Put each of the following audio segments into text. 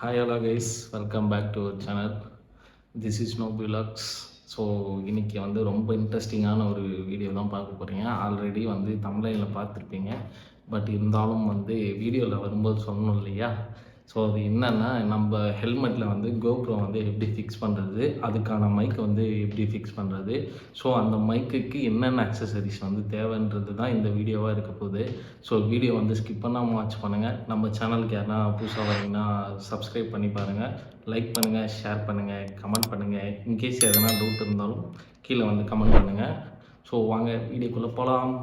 Hi, hello guys, welcome back to our channel. This is Nobilox. So இன்றைக்கி வந்து ரொம்ப இன்ட்ரெஸ்டிங்கான ஒரு வீடியோ தான் பார்க்க போகிறீங்க. ஆல்ரெடி வந்து தமிழில் பார்த்துருப்பீங்க. பட் இருந்தாலும் வந்து வீடியோவில் வரும்போது சொல்லணும் இல்லையா? ஸோ அது என்னென்னா, நம்ம ஹெல்மெட்டில் வந்து கோப்ரோ வந்து எப்படி ஃபிக்ஸ் பண்ணுறது, அதுக்கான மைக் வந்து எப்படி ஃபிக்ஸ் பண்ணுறது, ஸோ அந்த மைக்குக்கு என்னென்ன அக்சசரிஸ் வந்து தேவைன்றது தான் இந்த வீடியோவாக இருக்க போகுது. ஸோ வீடியோ வந்து ஸ்கிப் பண்ணாமல் வாட்ச் பண்ணுங்கள். நம்ம சேனலுக்கு யாருன்னா புதுசாக வரீங்கன்னா சப்ஸ்கிரைப் பண்ணி பாருங்கள், லைக் பண்ணுங்கள், ஷேர் பண்ணுங்கள், கமெண்ட் பண்ணுங்கள். இன்கேஸ் எதனா டவுட் இருந்தாலும் கீழே வந்து கமெண்ட் பண்ணுங்கள். ஸோ வாங்க வீடியோக்குள்ளே போகலாம்.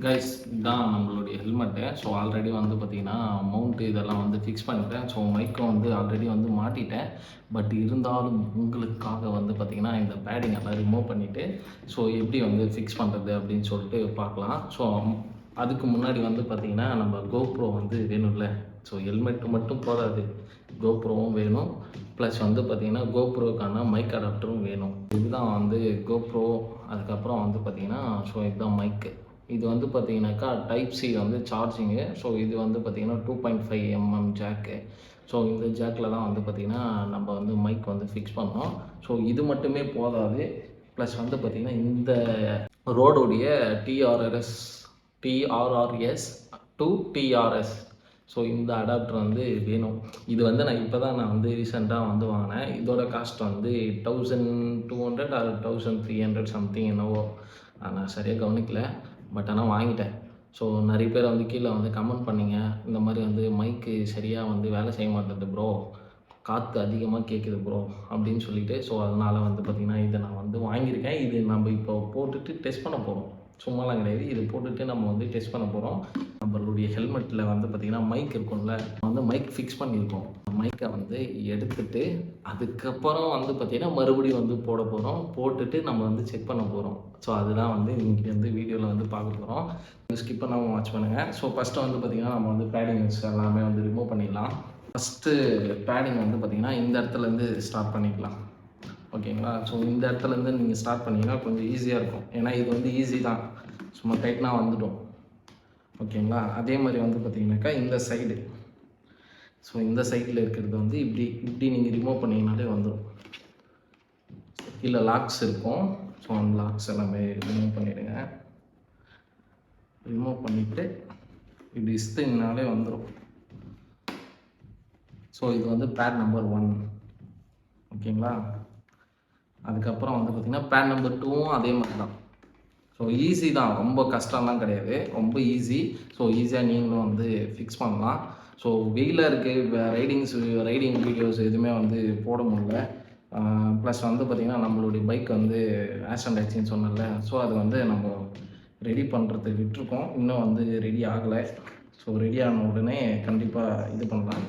கைஸ், இதுதான் நம்மளுடைய ஹெல்மெட்டு. ஸோ ஆல்ரெடி வந்து பார்த்திங்கன்னா மவுண்ட்டு இதெல்லாம் வந்து ஃபிக்ஸ் பண்ணிட்டேன். ஸோ மைக்கும் வந்து ஆல்ரெடி வந்து மாட்டிட்டேன். பட் இருந்தாலும் உங்களுக்காக வந்து பார்த்திங்கன்னா இந்த பேடிங் எல்லாம் ரிமூவ் பண்ணிவிட்டு ஸோ எப்படி வந்து ஃபிக்ஸ் பண்ணுறது அப்படின்னு சொல்லிட்டு பார்க்கலாம். ஸோ அதுக்கு முன்னாடி வந்து பார்த்திங்கன்னா நம்ம கோப்ரோ வந்து வேணும்ல. ஸோ ஹெல்மெட்டு மட்டும் போதாது, கோப்ரோவும் வேணும். ப்ளஸ் வந்து பார்த்திங்கன்னா கோப்ரோக்கான மைக் அடாப்டரும் வேணும். இதுதான் வந்து கோப்ரோ. அதுக்கப்புறம் வந்து பார்த்திங்கன்னா ஸோ இதுதான் மைக்கு. இது வந்து பார்த்தீங்கன்னாக்கா டைப் சி வந்து சார்ஜிங்கு. ஸோ இது வந்து பார்த்திங்கன்னா 2.5 mm ஜாக்கு. ஸோ இந்த ஜாக்கில் தான் வந்து பார்த்திங்கன்னா நம்ம வந்து மைக் வந்து ஃபிக்ஸ் பண்ணோம். ஸோ இது மட்டுமே போதாது. ப்ளஸ் வந்து பார்த்திங்கன்னா இந்த ரோடுடைய டிஆர்ஆர்எஸ் டு டிஆர்எஸ், ஸோ இந்த அடாப்டர் வந்து வேணும். இது வந்து நான் வந்து ரீசெண்டாக வந்து வாங்கினேன். இதோட காஸ்ட் வந்து 1200 ஆர் 1300 சம்திங் என்னவோ, நான் சரியாக கவனிக்கல. பட் ஆனால் வாங்கிட்டேன். ஸோ நிறைய பேர் வந்து கீழே வந்து கமெண்ட் பண்ணிங்க, இந்த மாதிரி வந்து மைக்கு சரியாக வந்து வேலை செய்ய மாட்டேது ப்ரோ, காற்று அதிகமாக கேட்குது ப்ரோ அப்படின்னு சொல்லிட்டு. ஸோ அதனால் வந்து பார்த்திங்கன்னா இதை நான் வந்து வாங்கியிருக்கேன். இது நம்ம இப்போ போட்டுட்டு டெஸ்ட் பண்ண போகிறோம். சும்மாலாம் கிடையாது, இது போட்டுட்டு நம்ம வந்து டெஸ்ட் பண்ண போகிறோம். நம்மளுடைய ஹெல்மெட்டில் வந்து பார்த்திங்கன்னா மைக் இருக்கும்ல, வந்து மைக் ஃபிக்ஸ் பண்ணியிருக்கோம். மைக்கை வந்து எடுத்துட்டு அதுக்கப்புறம் வந்து பார்த்திங்கன்னா மறுபடியும் வந்து போட போகிறோம். போட்டுட்டு நம்ம வந்து செக் பண்ண போகிறோம். ஸோ அதுதான் வந்து இன்றைக்கி வந்து வீடியோவில் வந்து பார்க்க போகிறோம். ஸ்கிப் பண்ணாமல் வாட்ச் பண்ணுங்கள். ஸோ ஃபஸ்ட்டு வந்து பார்த்திங்கன்னா நம்ம வந்து பேடிங்ஸ் எல்லாமே வந்து ரிமூவ் பண்ணிடலாம். ஃபஸ்ட்டு பேடிங் வந்து பார்த்திங்கன்னா இந்த இடத்துலேருந்து ஸ்டார்ட் பண்ணிக்கலாம். ஓகேங்களா? ஸோ இந்த இடத்துலேருந்து நீங்கள் ஸ்டார்ட் பண்ணிங்கன்னா கொஞ்சம் ஈஸியாக இருக்கும். ஏன்னா இது வந்து ஈஸி தான், சும்மா டைட்னாக வந்துடும். ஓகேங்களா? அதே மாதிரி வந்து பார்த்திங்கனாக்கா இந்த சைடு, ஸோ இந்த சைடில் இருக்கிறது வந்து இப்படி நீங்கள் ரிமூவ் பண்ணிங்கனாலே வந்துடும். கீழே லாக்ஸ் இருக்கும். ஸோ அந்த லாக்ஸ் எல்லாமே ரிமூவ் பண்ணிவிடுங்க. ரிமூவ் பண்ணிவிட்டு இப்படி இஸ்திங்கனாலே வந்துடும். ஸோ இது வந்து பேட் நம்பர் 1. ஓகேங்களா? அதுக்கப்புறம் வந்து பார்த்திங்கன்னா பேட் நம்பர் 2வும் அதே மாதிரி தான். ஸோ ஈஸி தான், ரொம்ப கஷ்டம்லாம் கிடையாது, ரொம்ப ஈஸி. ஸோ ஈஸியாக நீங்களும் வந்து ஃபிக்ஸ் பண்ணலாம். ஸோ வெயிலாக இருக்குது, ரைடிங் வீடியோஸ் எதுவுமே வந்து போட முடியல. ப்ளஸ் வந்து பார்த்திங்கன்னா நம்மளுடைய பைக் வந்து ஆக்சிடென்ட் ஆச்சுன்னு சொன்னல. ஸோ அது வந்து நம்ம ரெடி பண்ணுறதுக்கு விட்டுருக்கோம், இன்னும் வந்து ரெடி ஆகலை. ஸோ ரெடி ஆன உடனே கண்டிப்பாக இது பண்ணலாம்.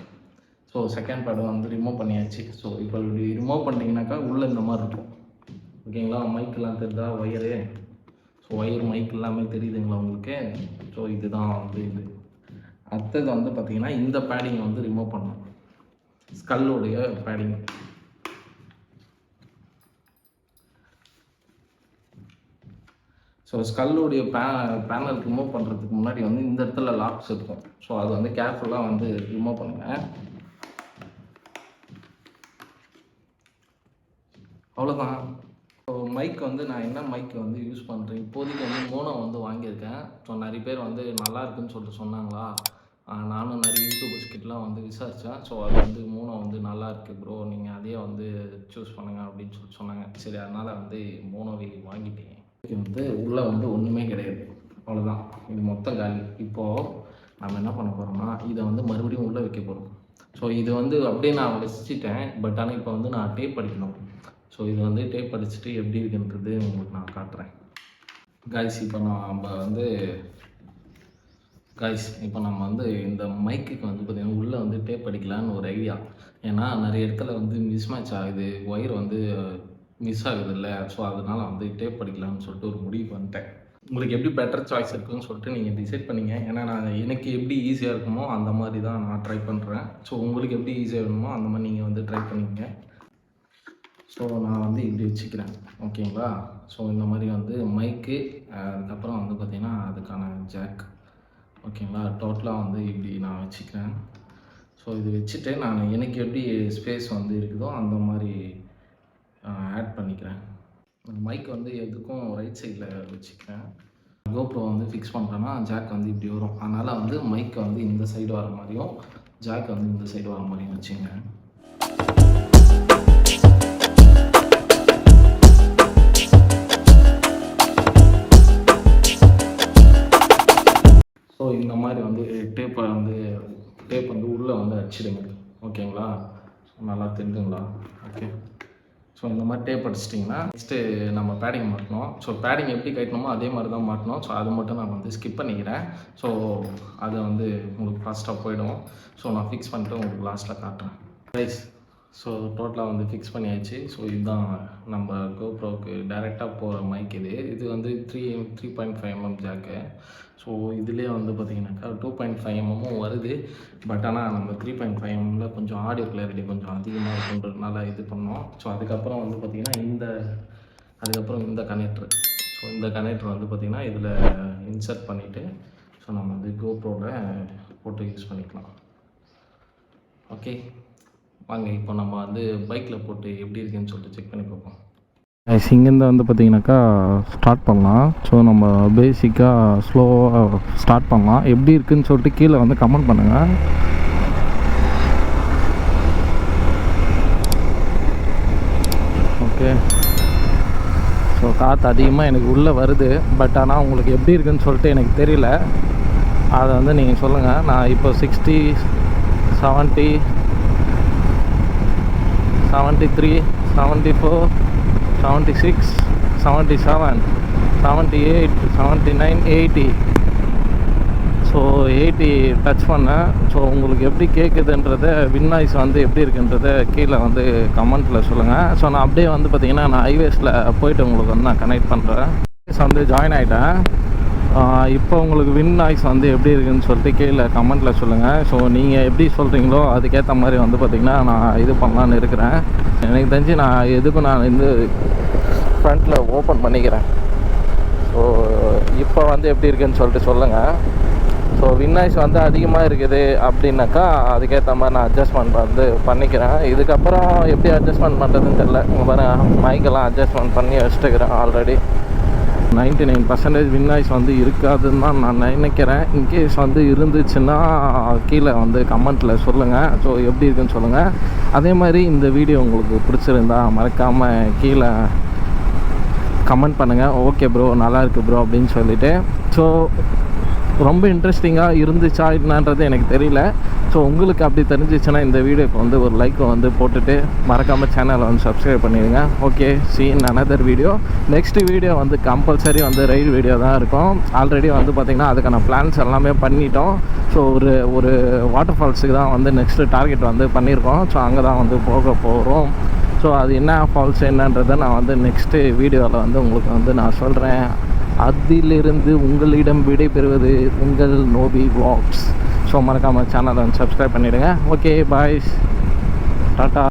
ஸோ செகண்ட் பேட் வந்து ரிமூவ் பண்ணியாச்சு. ஸோ இப்போ ரிமூவ் பண்ணிட்டீங்கன்னாக்கா உள்ளே இந்த மாதிரி இருக்கும். ஓகேங்களா? மைக்கெல்லாம் தெரியுதா, ஒயரு? ஸோ ஒயர் மைக் எல்லாமே தெரியுதுங்களா உங்களுக்கு? ஸோ இதுதான் வந்து இது. அடுத்தது வந்து பார்த்திங்கன்னா இந்த பேடிங்கை வந்து ரிமூவ் பண்ணணும், ஸ்கல்லுடைய பேடிங். ஸோ ஸ்கல்லுடைய பேனல் ரிமூவ் பண்ணுறதுக்கு முன்னாடி வந்து இந்த இடத்துல லாக்ஸ் இருக்கும். ஸோ அது வந்து கேர்ஃபுல்லாக வந்து ரிமூவ் பண்ணுங்கள். அவ்வளோதான். ஸோ மைக் வந்து நான் என்ன மைக் வந்து யூஸ் பண்ணுறேன், இப்போதைக்கு வந்து மோனோ வந்து வாங்கியிருக்கேன். ஸோ நிறைய பேர் வந்து நல்லா இருக்குன்னு சொல்லிட்டு சொன்னாங்களா, நானும் நிறைய யூடியூபர்ஸ் கிட்டலாம் வந்து விசாரித்தேன். ஸோ அது வந்து மோனோ வந்து நல்லா இருக்குது ப்ரோ, நீங்கள் அதையே வந்து சூஸ் பண்ணுங்கள் அப்படின்னு சொல்லிட்டு சொன்னாங்க. சரி, அதனால் வந்து மோனோவை வாங்கிட்டேன். இது வந்து உள்ளே வந்து ஒன்றுமே கிடையாது, அவ்வளோதான். இது மொத்தம் காலி. இப்போது நம்ம என்ன பண்ண போகிறோம்னா இதை வந்து மறுபடியும் உள்ளே வைக்க போகிறோம். ஸோ இது வந்து அப்படியே நான் வச்சுட்டேன். பட் ஆனால் இப்போ வந்து நான் டேப் அடிக்கணும். ஸோ இது வந்து டேப் அடிச்சுட்டு எப்படி இருக்குன்றது உங்களுக்கு நான் காட்டுறேன். காய்ஸ், இப்போ நம்ம வந்து இந்த மைக்குக்கு வந்து பார்த்திங்கன்னா உள்ளே வந்து டேப் அடிக்கலான்னு ஒரு ஐடியா. ஏன்னா நிறைய இடத்துல வந்து மிஸ் மேட்ச் ஆகுது, ஒயர் வந்து மிஸ் ஆகுது இல்லை. ஸோ அதனால் வந்து டேப் அடிக்கலான்னு சொல்லிட்டு ஒரு முடிவு பண்ணிட்டேன். உங்களுக்கு எப்படி பெட்டர் சாய்ஸ் இருக்குதுன்னு சொல்லிட்டு நீங்கள் டிசைட் பண்ணிங்க. ஏன்னா எனக்கு எப்படி ஈஸியாக இருக்குமோ அந்த மாதிரி தான் நான் ட்ரை பண்ணுறேன். ஸோ உங்களுக்கு எப்படி ஈஸியாக வேணுமோ அந்த மாதிரி நீங்கள் வந்து ட்ரை பண்ணிக்கங்க. ஸோ நான் வந்து இப்படி வச்சுக்கிறேன், ஓகேங்களா. ஸோ இந்த மாதிரி வந்து மைக்கு, அதுக்கப்புறம் வந்து பார்த்திங்கன்னா அதுக்கான ஜாக், ஓகேங்களா. டோட்டலாக வந்து இப்படி நான் வச்சுக்கிறேன். ஸோ இது வச்சுட்டு நான் எனக்கு எப்படி ஸ்பேஸ் வந்து இருக்குதோ அந்த மாதிரி ஆட் பண்ணிக்கிறேன். மைக் வந்து எதுக்கும் ரைட் சைடில் வச்சுக்கிறேன். கோப்ரோ வந்து ஃபிக்ஸ் பண்ணுறேன்னா ஜாக் வந்து இப்படி வரும். அதனால் வந்து மைக் வந்து இந்த சைடு வர மாதிரியும் ஜாக் வந்து இந்த சைடு வர மாதிரியும் வச்சுங்க. ஸோ இந்த மாதிரி வந்து டேப் வந்து உள்ளே வந்து அடிச்சிடுங்க, ஓகேங்களா. ஸோ நல்லா தெரிஞ்சுங்களா? ஓகே. ஸோ இந்த மாதிரி டேப் அடிச்சிட்டிங்கன்னா நெக்ஸ்ட்டு நம்ம பேடிங் மாட்டணும். ஸோ பேடிங் எப்படி கட்டணுமோ அதே மாதிரி தான் மாட்டணும். ஸோ அது மட்டும் நான் வந்து ஸ்கிப் பண்ணிக்கிறேன். ஸோ அது வந்து உங்களுக்கு ஃபாஸ்ட்டாக போயிடும். ஸோ நான் ஃபிக்ஸ் பண்ணிட்டு உங்களுக்கு லாஸ்ட்டில் காட்டுறேன். ரைஸ். ஸோ டோட்டலாக வந்து ஃபிக்ஸ் பண்ணியாச்சு. ஸோ இதுதான் நம்ம கோப்ரோவுக்கு டைரெக்டாக போகிற மைக். இது வந்து 3.5 mm ஜாக்கு. ஸோ இதுலேயே வந்து பார்த்திங்கனாக்கா 2.5 mm வருது. பட் ஆனால் நம்ம 3.5 mm கொஞ்சம் ஆடியோ கிளாரிட்டி கொஞ்சம் அதிகமாக இருக்குன்றதுனால இது பண்ணோம். ஸோ அதுக்கப்புறம் வந்து பார்த்திங்கன்னா அதுக்கப்புறம் இந்த கனெக்ட்ரு. ஸோ இந்த கனெக்ட்ரு வந்து பார்த்திங்கன்னா இதில் இன்சர்ட் பண்ணிவிட்டு ஸோ நம்ம வந்து கோப்ரோவில் போட்டு யூஸ் பண்ணிக்கலாம். ஓகே, வாங்க இப்போ நம்ம வந்து பைக்கில் போட்டு எப்படி இருக்குன்னு சொல்லிட்டு செக் பண்ணி பார்ப்போம். இங்கேருந்து வந்து பார்த்திங்கனாக்கா ஸ்டார்ட் பண்ணலாம். ஸோ நம்ம பேசிக்காக ஸ்லோவாக ஸ்டார்ட் பண்ணலாம். எப்படி இருக்குதுன்னு சொல்லிட்டு கீழே வந்து கமெண்ட் பண்ணுங்கள். ஓகே. ஸோ காற்று அதிகமாக எனக்கு உள்ளே வருது. பட் ஆனால் உங்களுக்கு எப்படி இருக்குதுன்னு சொல்லிட்டு எனக்கு தெரியல. அதை வந்து நீங்கள் சொல்லுங்கள். நான் இப்போ 60, 70, 73, 74, 76, 77, 78, 79, 80. ஸோ 80 டச் பண்ணேன். ஸோ உங்களுக்கு எப்படி கேட்குதுன்றத வின்னாய்ஸ் வந்து எப்படி இருக்குன்றத கீழே வந்து கமெண்ட்டில் சொல்லுங்கள். ஸோ நான் அப்படியே வந்து பார்த்திங்கன்னா நான் ஹைவேஸில் போய்ட்டு உங்களுக்கு வந்து நான் கனெக்ட் பண்ணுறேன். வந்து ஜாயின் ஆகிட்டேன். இப்போ உங்களுக்கு வின் நாய்ஸ் வந்து எப்படி இருக்குதுன்னு சொல்லிட்டு கீழே கமெண்ட்டில் சொல்லுங்கள். ஸோ நீங்கள் எப்படி சொல்கிறீங்களோ அதுக்கேற்ற மாதிரி வந்து பார்த்திங்கன்னா நான் இது பண்ணலான்னு இருக்கிறேன். எனக்கு தெரிஞ்சு நான் எதுக்கும் நான் வந்து ஃப்ரண்ட்டில் ஓப்பன் பண்ணிக்கிறேன். ஸோ இப்போ வந்து எப்படி இருக்குதுன்னு சொல்லிட்டு சொல்லுங்கள். ஸோ வின் நாய்ஸ் வந்து அதிகமாக இருக்குது அப்படின்னாக்கா அதுக்கேற்ற மாதிரி நான் அட்ஜஸ்ட்மெண்ட் வந்து பண்ணிக்கிறேன். இதுக்கப்புறம் எப்படி அட்ஜஸ்ட்மெண்ட் பண்ணுறதுன்னு தெரில. இங்கே பாருங்கள், மைக்கெல்லாம் அட்ஜஸ்ட்மெண்ட் பண்ணி வச்சுட்டுக்கிறேன். ஆல்ரெடி 99% வின் நாய்ஸ் வந்து இருக்காதுன்னு தான் நான் நினைக்கிறேன். இன்கேஸ் வந்து இருந்துச்சுன்னா கீழே வந்து கமெண்ட்டில் சொல்லுங்கள். ஸோ எப்படி இருக்குன்னு சொல்லுங்கள். அதே மாதிரி இந்த வீடியோ உங்களுக்கு பிடிச்சிருந்தா மறக்காமல் கீழே கமெண்ட் பண்ணுங்கள். ஓகே ப்ரோ, நல்லாயிருக்கு ப்ரோ அப்படின்னு சொல்லிவிட்டு. ஸோ ரொம்ப இன்ட்ரெஸ்டிங்காக இருந்துச்சா என்னன்றது எனக்கு தெரியல. ஸோ உங்களுக்கு அப்படி தெரிஞ்சிச்சுன்னா இந்த வீடியோக்கு வந்து ஒரு லைக் வந்து போட்டுட்டு மறக்காமல் சேனலை வந்து சப்ஸ்கிரைப் பண்ணிடுங்க. Okay, see in another video. Next video வந்து கம்பல்சரி வந்து ரைடு வீடியோ தான் இருக்கும். ஆல்ரெடி வந்து பார்த்திங்கன்னா அதுக்கான பிளான்ஸ் எல்லாமே பண்ணிட்டோம். ஸோ ஒரு வாட்டர் ஃபால்ஸுக்கு தான் வந்து நெக்ஸ்ட்டு டார்கெட் வந்து பண்ணியிருக்கோம். ஸோ அங்கே தான் வந்து போக போகிறோம். ஸோ அது என்ன ஃபால்ஸ் என்னன்றதை நான் வந்து நெக்ஸ்ட்டு வீடியோவில் வந்து உங்களுக்கு வந்து நான் சொல்கிறேன். அதிலிருந்து உங்களிடம் விடைபெறுவது உங்கள் நோபி vlogs. ஸோ மறக்காமல் சேனலை வந்து சப்ஸ்கிரைப் பண்ணிவிடுங்க. ஓகே, பாய், டாட்டா.